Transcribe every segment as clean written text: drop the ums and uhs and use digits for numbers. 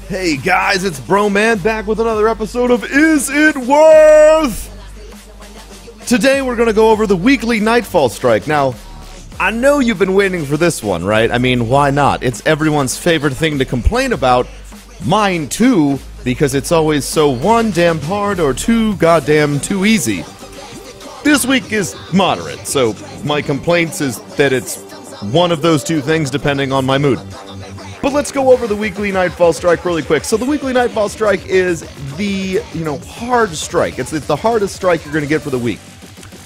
Hey guys, it's BROMAN back with another episode of Is It Worth? Today we're going to go over the weekly Nightfall strike. Now, I know you've been waiting for this one, right? I mean, why not? It's everyone's favorite thing to complain about. Mine too, because it's always so one damn hard or too goddamn too easy. This week is moderate, so my complaints is that it's one of those two things depending on my mood. But let's go over the weekly Nightfall strike really quick. So the weekly Nightfall strike is the, hard strike. It's the hardest strike you're going to get for the week.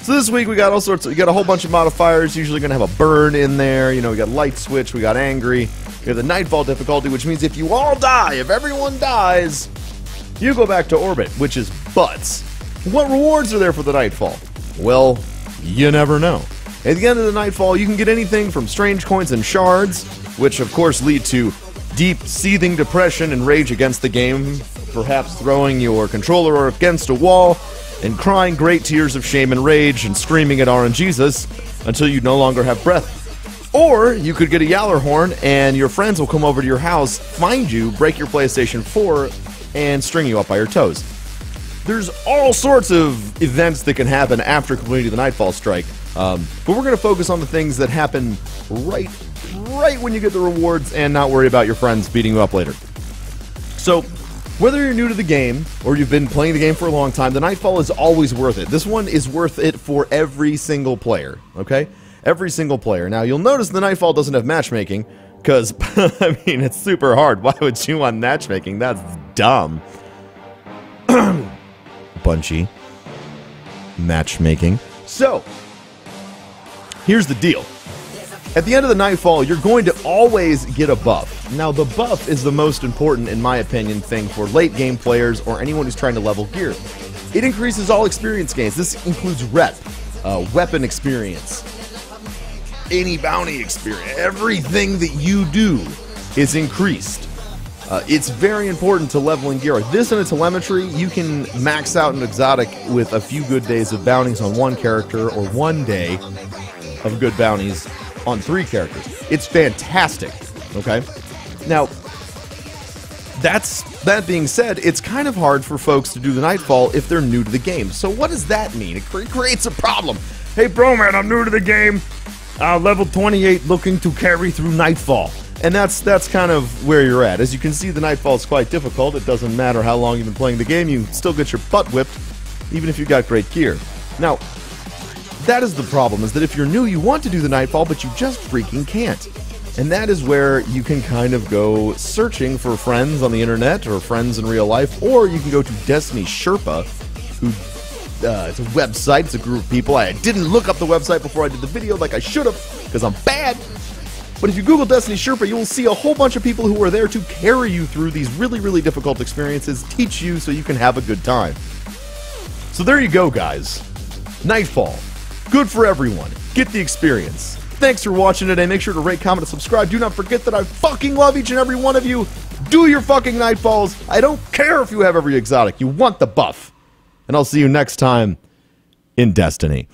So this week we got all sorts of, you got a whole bunch of modifiers. Usually going to have a burn in there. We got light switch, we got angry. We have the Nightfall difficulty, which means if you all die, if everyone dies, you go back to orbit, which is butts. What rewards are there for the Nightfall? Well, you never know. At the end of the Nightfall, you can get anything from strange coins and shards, which of course lead to deep, seething depression and rage against the game, perhaps throwing your controller against a wall and crying great tears of shame and rage and screaming at RNGesus until you no longer have breath. Or you could get a Yaller horn and your friends will come over to your house, find you, break your PlayStation 4, and string you up by your toes. There's all sorts of events that can happen after completing the Nightfall strike, but we're going to focus on the things that happen right when you get the rewards and not worry about your friends beating you up later. So, whether you're new to the game or you've been playing the game for a long time, the Nightfall is always worth it. This one is worth it for every single player, okay? Every single player. Now, you'll notice the Nightfall doesn't have matchmaking, because, I mean, it's super hard. Why would you want matchmaking? That's dumb. Bunchy. Matchmaking. So, here's the deal. At the end of the Nightfall, you're going to always get a buff. Now, the buff is the most important, in my opinion, thing for late game players or anyone who's trying to level gear. It increases all experience gains. This includes rep, weapon experience, any bounty experience. Everything that you do is increased. It's very important to leveling gear. This and a telemetry, you can max out an exotic with a few good days of bounties on one character or one day of good bounties on 3 characters. It's fantastic, okay? Now, that being said, it's kind of hard for folks to do the Nightfall if they're new to the game. So what does that mean? It creates a problem. Hey, BROMAN, I'm new to the game. Level 28 looking to carry through Nightfall. And that's kind of where you're at. As you can see, the Nightfall is quite difficult. It doesn't matter how long you've been playing the game, you still get your butt whipped, even if you got great gear. Now, that is the problem, is that if you're new, you want to do the Nightfall, but you just freaking can't. And that is where you can kind of go searching for friends on the internet, or friends in real life, or you can go to Destiny Sherpa, who, it's a website, it's a group of people. I didn't look up the website before I did the video like I should have, because I'm bad. But if you Google Destiny Sherpa, you will see a whole bunch of people who are there to carry you through these really, really difficult experiences, teach you so you can have a good time. So there you go, guys. Nightfall. Good for everyone. Get the experience. Thanks for watching today. Make sure to rate, comment, and subscribe. Do not forget that I fucking love each and every one of you. Do your fucking Nightfalls. I don't care if you have every exotic. You want the buff. And I'll see you next time in Destiny.